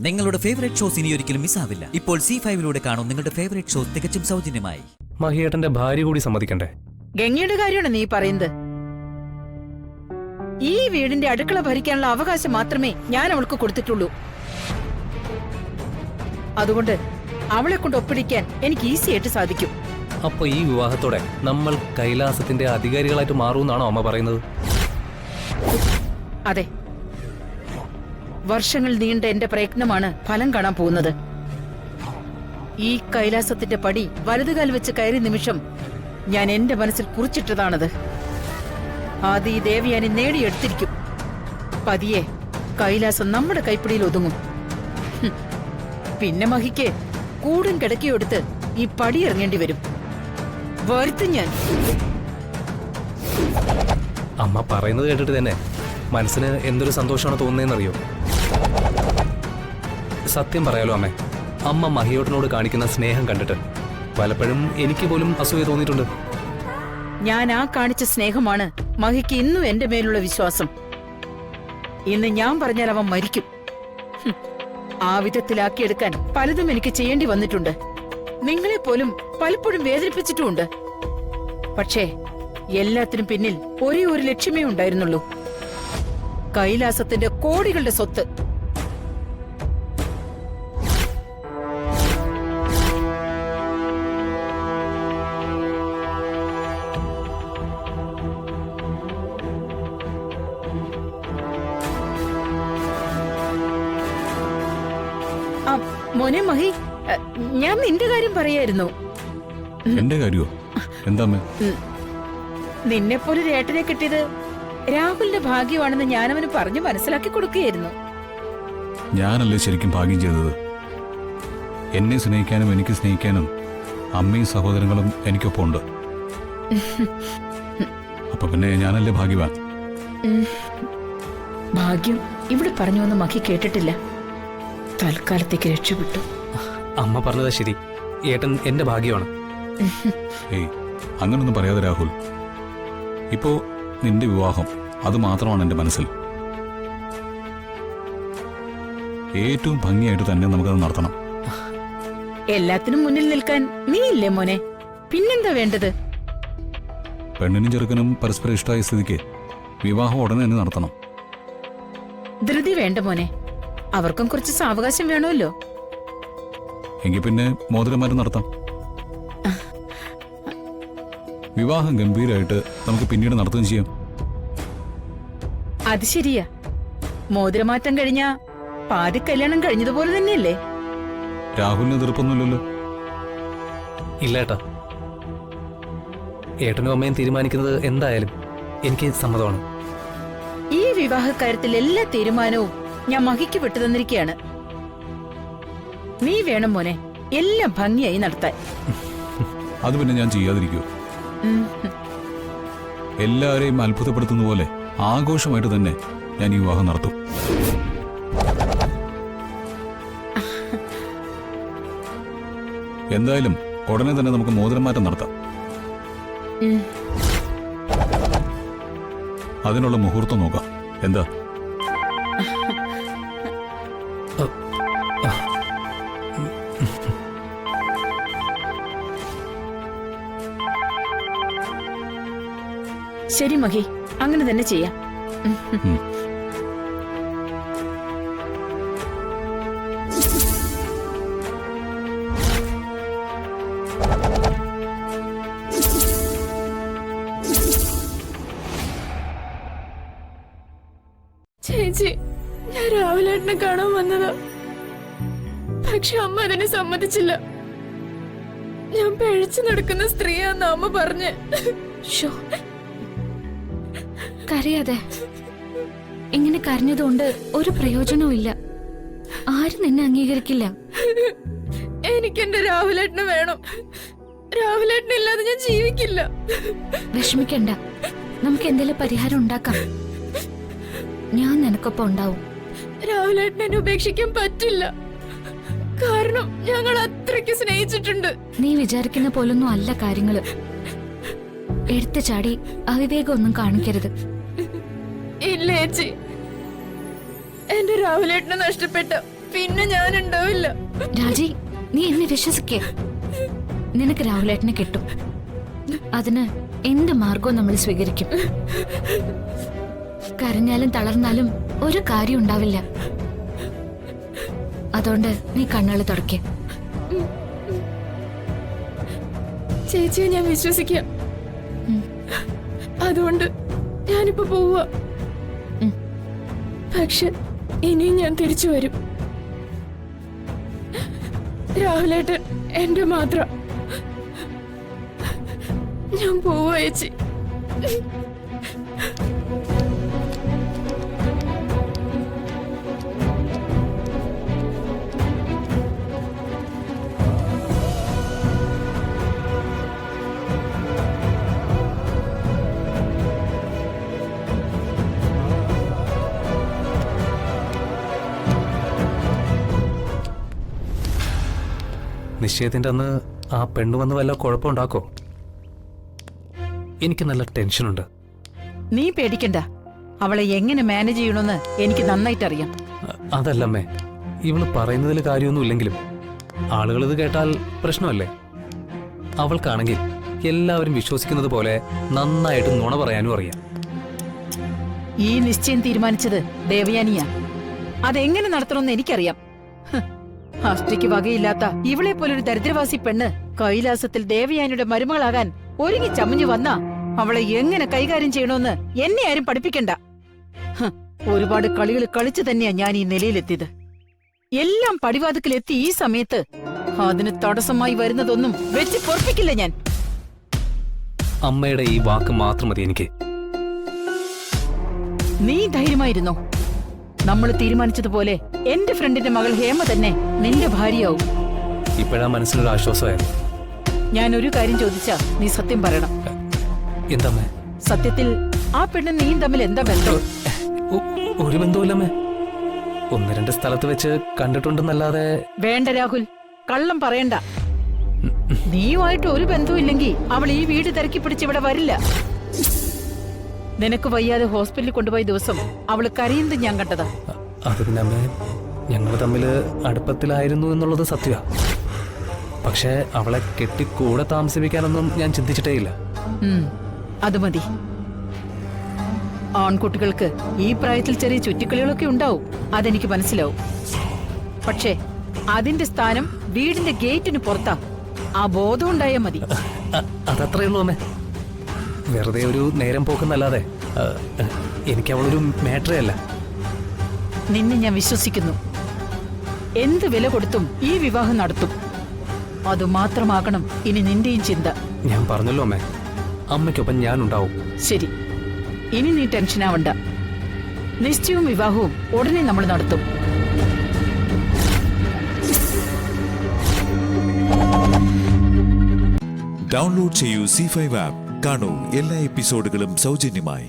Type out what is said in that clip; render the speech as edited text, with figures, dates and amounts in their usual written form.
നിങ്ങളുടെ favourite shows ഇനി ഒരിക്കലും മിസ്സാവില്ല. ഇപ്പോൾ C5 കാണും നിങ്ങളുടെ ഫേവറേറ്റ് ഷോസ് തികച്ചും സൗജന്യമായി. മഹിയേട്ടന്റെ ഭാര്യ കൂടി സമ്മതിക്കണ്ടേ? ഗംഗയുടെ കാര്യമാണ് നീ പറയുന്നത്. ഈ വീടിന്റെ അടുക്കള ഭരിക്കാനുള്ള അവകാശം മാത്രമേ ഞാൻ അവൾക്ക് കൊടുത്തിട്ടുള്ളൂ. അതുകൊണ്ട് അവളെ കൊണ്ട് ഒപ്പിടിക്കാൻ എനിക്ക് ഈസി ആയിട്ട് സാധിക്കും. അപ്പൊ ഈ വിവാഹത്തോടെ നമ്മൾ കൈലാസത്തിന്റെ അധികാരികളായിട്ട് മാറുമെന്നാണോ അമ്മ പറയുന്നത്? അതെ, വർഷങ്ങൾ നീണ്ട എന്റെ പ്രയത്നമാണ് ഫലം കാണാൻ പോകുന്നത്. ഈ കൈലാസത്തിന്റെ പടി വലതുകാൽ വെച്ച് കയറിയ നിമിഷം ഞാൻ എന്റെ മനസ്സിൽ കുറിച്ചിട്ടതാണത്. ആദ്യ ഈ ദേവയാനി നേടിയെടുത്തിരിക്കും. പതിയെ കൈലാസം നമ്മുടെ കൈപ്പിടിയിൽ ഒതുങ്ങും. പിന്നെ മഹിക്ക് കൂടും കിടക്കിയെടുത്ത് ഈ പടി ഇറങ്ങേണ്ടി വരും. വരുത്തും ഞാൻ. അമ്മ പറയുന്നത് കേട്ടിട്ട് തന്നെ മനസ്സിന് എന്തൊരു സന്തോഷമാണ് തോന്നുന്നതെന്നറിയോ? സത്യം പറയാലോ അമ്മേ, അമ്മ മഹിയോട്ടനോട് കാണിക്കുന്ന സ്നേഹം കണ്ടിട്ട് പലപ്പോഴും എനിക്ക് പോലും അസൂയ തോന്നിയിട്ടുണ്ട്. ഞാൻ ആ കാണിച്ച സ്നേഹമാണ് മഹിക്ക് ഇന്നും എന്റെ മേലുള്ള വിശ്വാസം. ഇന്ന് ഞാൻ പറഞ്ഞാൽ അവൻ മരിക്കും. ആ വിധത്തിലാക്കിയെടുക്കാൻ പലതും എനിക്ക് ചെയ്യേണ്ടി വന്നിട്ടുണ്ട്. നിങ്ങളെ പോലും പലപ്പോഴും വേദനിപ്പിച്ചിട്ടുമുണ്ട്. പക്ഷേ എല്ലാത്തിനും പിന്നിൽ ഒരേ ഒരു ലക്ഷ്യമേ ഉണ്ടായിരുന്നുള്ളൂ: കൈലാസത്തിന്റെ കോടികളുടെ സ്വത്ത്. മോനെ മഹി, ഞാൻ നിന്റെ കാര്യം പറയായിരുന്നു. എന്റെ കാര്യോ? എന്താ? നിന്നെപ്പോലെ ഏട്ടനെ കിട്ടിയത് രാഹുലിന്റെ ഭാഗ്യമാണെന്ന് ഞാൻ അവന് പറഞ്ഞു മനസ്സിലാക്കി കൊടുക്കുകയായിരുന്നു. ഞാനല്ലേ ശരിക്കും ഭാഗ്യം ചെയ്തത്. എന്നെ സ്നേഹിക്കാനും എനിക്ക് സ്നേഹിക്കാനും അമ്മയും സഹോദരങ്ങളും എനിക്കൊപ്പം ഉണ്ട്. അപ്പൊ പിന്നെ ഞാനല്ലേ ഭാഗ്യവാൻ. ഭാഗ്യം ഇവിടെ പറഞ്ഞു വന്ന് മഹി കേട്ടിട്ടില്ല. തൽക്കാലത്തേക്ക് രക്ഷപ്പെട്ടു. അമ്മ പറഞ്ഞതാ ശരി, ഏട്ടൻ എന്റെ ഭാഗ്യമാണ്. ഏയ്, അങ്ങനൊന്നും പറയാതെ രാഹുൽ. ഇപ്പോ നിന്റെ വിവാഹം അത് മാത്രമാണ് എന്റെ മനസ്സിൽ. ഏറ്റവും ഭംഗിയായിട്ട് തന്നെ നമുക്കത് നടത്തണം. എല്ലാത്തിനും മുന്നിൽ നിൽക്കാൻ നീ ഇല്ലേ മോനെ? പിന്നെന്താ വേണ്ടത്? പെണ്ണിനും ചെറുക്കനും പരസ്പരം ഇഷ്ടമായ സ്ഥിതിക്ക് വിവാഹം ഉടനെ തന്നെ നടത്തണം. ധൃതി വേണ്ട മോനെ, അവർക്കും കുറച്ച് സാവകാശം വേണമല്ലോ. എങ്കിൽ പിന്നെ മോതിരമാറ്റം നടത്താം. വിവാഹം ഗംഭീരമായിട്ട് നമുക്ക് പിന്നീട് നടത്തുകയും ചെയ്യാം. അത് ശരിയാ. മോതിരമാറ്റം കഴിഞ്ഞാ പാതി കല്യാണം കഴിഞ്ഞതുപോലെ തന്നെയല്ലേ? രാഹുലിന് എതിർപ്പൊന്നുമില്ലല്ലോ? ഇല്ല ഏട്ടാ, ഏട്ടനും അമ്മയും തീരുമാനിക്കുന്നത് എന്തായാലും എനിക്ക് സമ്മതമാണ്. ഈ വിവാഹ കാര്യത്തിൽ എല്ലാ തീരുമാനവും ഞാൻ മഹിക്ക് വിട്ടു തന്നിരിക്കുകയാണ്. നീ വേണം മോനെ എല്ലാം ഭംഗിയായി നടത്താൻ. അത് പിന്നെ ഞാൻ ചെയ്യാതിരിക്കൂ? എല്ലാവരെയും അത്ഭുതപ്പെടുത്തുന്ന പോലെ ആഘോഷമായിട്ട് തന്നെ ഞാൻ ഈ വിവാഹം നടത്തും. എന്തായാലും ഉടനെ തന്നെ നമുക്ക് മോതിരമാറ്റം നടത്താം. അതിനുള്ള മുഹൂർത്തം നോക്കാം. എന്താ? ശരി മഹി, അങ്ങനെ തന്നെ ചെയ്യാം. ചേച്ചി, ഞാൻ രാവിലേട്ടനെ കാണാൻ വന്നതാ. പക്ഷെ അമ്മ അതിനെ സമ്മതിച്ചില്ല. ഞാൻ പിഴച്ചു നടക്കുന്ന സ്ത്രീയാന്ന് അമ്മ പറഞ്ഞ്. കരയാതെ. ഇങ്ങനെ കരഞ്ഞതുകൊണ്ട് ഒരു പ്രയോജനവും ഇല്ല. ആരും നിന്നെ അംഗീകരിക്കില്ല. എനിക്ക് എന്റെ രാഹുലേട്ടനെ വേണം. രാഹുലേട്ടനില്ലാതെ ഞാൻ ജീവിക്കില്ല. വിഷമിക്കണ്ട, നമുക്ക് എന്തെങ്കിലും പരിഹാരം ഉണ്ടാക്കാം. ഞാൻ നിനക്കൊപ്പം ഉണ്ടാവും. രാഹുലേട്ടനെ ഉപേക്ഷിക്കാൻ പറ്റില്ല. കാരണം ഞങ്ങൾ അത്രയ്ക്ക് സ്നേഹിച്ചിട്ടുണ്ട്. നീ വിചാരിക്കുന്ന പോലൊന്നും അല്ല കാര്യങ്ങള്. എടുത്തു ചാടി അവിവേകമൊന്നും കാണിക്കരുത്. ഇല്ല ചേച്ചി, എന്റെ രാഹുലേട്ടനെ നഷ്ടപ്പെട്ട പിന്നെ ഞാൻ ഉണ്ടാവില്ല. രാജി, നീ എന്നെ വിശ്വസിക്കേ. നിനക്ക് രാഹുലേട്ടനെ കിട്ടും. അതിന് എന്ത് മാർഗവും നമ്മൾ സ്വീകരിക്കും. കരഞ്ഞാലും തളർന്നാലും ഒരു കാര്യം ഉണ്ടാവില്ല. അതുകൊണ്ട് നീ കണ്ണുകൾ തുടയ്ക്ക്. ചേച്ചിയെ ഞാൻ വിശ്വസിക്കാം. അതുകൊണ്ട് ഞാനിപ്പോ പോവാ. പക്ഷെ ഇനിയും ഞാൻ തിരിച്ചു വരും. രാഹുലേട്ടൻ എന്റെ മാത്രം. ഞാൻ പോവാ ചേച്ചി. നിശ്ചയത്തിന്റെ അന്ന് ആ പെണ്ണ് വന്ന് വല്ല കുഴപ്പമുണ്ടാക്കോ? എനിക്ക് നല്ല ടെൻഷനുണ്ട്. നീ പേടിക്കണ്ട. അവളെ എങ്ങനെ മാനേജ് ചെയ്യണമെന്ന് എനിക്ക് നന്നായിട്ട് അറിയാം. അതല്ലമ്മേ, ഇവള് പറയുന്നതിൽ കാര്യമൊന്നും ഇല്ലെങ്കിലും ആളുകൾ ഇത് കേട്ടാൽ പ്രശ്നമല്ലേ? അവൾക്കാണെങ്കിൽ എല്ലാവരും വിശ്വസിക്കുന്നത് പോലെ നന്നായിട്ട് നുണ പറയാനും അറിയാം. ഈ നിശ്ചയം തീരുമാനിച്ചത് ദേവയാനിയാ. അതെങ്ങനെ നടത്തണമെന്ന് എനിക്കറിയാം. അഷ്ടയ്ക്ക് വകയില്ലാത്ത ഇവളെ പോലൊരു ദരിദ്രവാസി പെണ്ണ് കൈലാസത്തിൽ ദേവയാനിയുടെ മരുമകളാകാൻ ഒരുങ്ങി ചമഞ്ഞു വന്ന അവളെ എങ്ങനെ കൈകാര്യം ചെയ്യണമെന്ന് എന്നെ ആരും പഠിപ്പിക്കണ്ട. ഒരുപാട് കളികൾ കളിച്ചു തന്നെയാ ഞാൻ ഈ നിലയിലെത്തിയത്. എല്ലാം പടിവാതിക്കലെത്തി ഈ സമയത്ത് അതിന് തടസ്സമായി വരുന്നതൊന്നും വെച്ച് പൊറപ്പിക്കില്ല ഞാൻ. അമ്മയുടെ ഈ വാക്ക് മാത്രം മതി എനിക്ക്. നീ ധൈര്യമായിരുന്നോ? നമ്മൾ തീരുമാനിച്ചതുപോലെ എന്റെ ഫ്രണ്ടിന്റെ മകൾ ഹേമ തന്നെ നിന്റെ ഭാര്യയാവും. ഇപ്പോഴാ മനസ്സിലൊരു ആശ്വാസമായിരുന്നു. ഞാൻ ഒരു കാര്യം ചോദിച്ചാ നീ സത്യം പറയണം. എന്താമ്മേ? സത്യത്തിൽ ആ പെണ്ണും നീയും തമ്മിൽ എന്താ ബന്ധം? ഒരു ബന്ധവുമില്ലമ്മേ. ഒന്ന് രണ്ട് സ്ഥലത്ത് വെച്ച് കണ്ടിട്ടുണ്ടെന്നല്ലാതെ. വേണ്ട രാഹുൽ, കള്ളം പറയണ്ട. നീയുമായിട്ട് ഒരു ബന്ധവുമില്ലെങ്കിൽ അവൾ ഈ വീട് തിരക്കി പിടിച്ച് ഇവിടെ വരില്ല. നിനക്ക് വയ്യാതെ ഹോസ്പിറ്റലിൽ കൊണ്ടുപോയ ദിവസം അവള് കരയുന്നത് ഞാൻ കണ്ടതാ. അത് പിന്നെ അമ്മേ, ഞങ്ങൾ തമ്മിൽ അടുപ്പത്തിലായിരുന്നു എന്നുള്ളത് സത്യമാ. പക്ഷേ അവളെ കെട്ടിക്കൂടെ താമസിപ്പിക്കാനൊന്നും ഞാൻ ചിന്തിച്ചിട്ടേയില്ല. അത് മതി. ആൺകുട്ടികൾക്ക് ഈ പ്രായത്തിൽ ചെറിയ ചുറ്റിക്കളികളൊക്കെ ഉണ്ടാവും, അതെനിക്ക് മനസ്സിലാവും. പക്ഷേ അതിന്റെ സ്ഥാനം വീടിന്റെ ഗേറ്റിന് പുറത്താ. ആ ബോധം ഉണ്ടായാൽ മതി. അതത്രേ ഉള്ളൂ അമ്മേ. വെറുതെ ഒരു നേരം പോക്കെന്നല്ലാതെ എനിക്ക് അവളൊരു മാറ്ററേ അല്ല. നിന്നെ ഞാൻ വിശ്വസിക്കുന്നു. എന്ത് വില കൊടുത്തും ഈ വിവാഹം നടത്തും. അതുമാത്രമാകണം ഇനി നിന്റെയും ചിന്ത. ഞാൻ പറഞ്ഞല്ലോ അമ്മേ, അമ്മയ്ക്കൊപ്പം ഞാനുണ്ടാവും. ശരി, ഇനി നീ ടെൻഷനാവണ്ട. നിശ്ചയവും വിവാഹവും ഉടനെ നമ്മൾ നടത്തും. ഡൗൺലോഡ് ചെയ്യൂ C5 ആപ്പ്. കാണൂ എല്ലാ എപ്പിസോഡുകളും സൗജന്യമായി.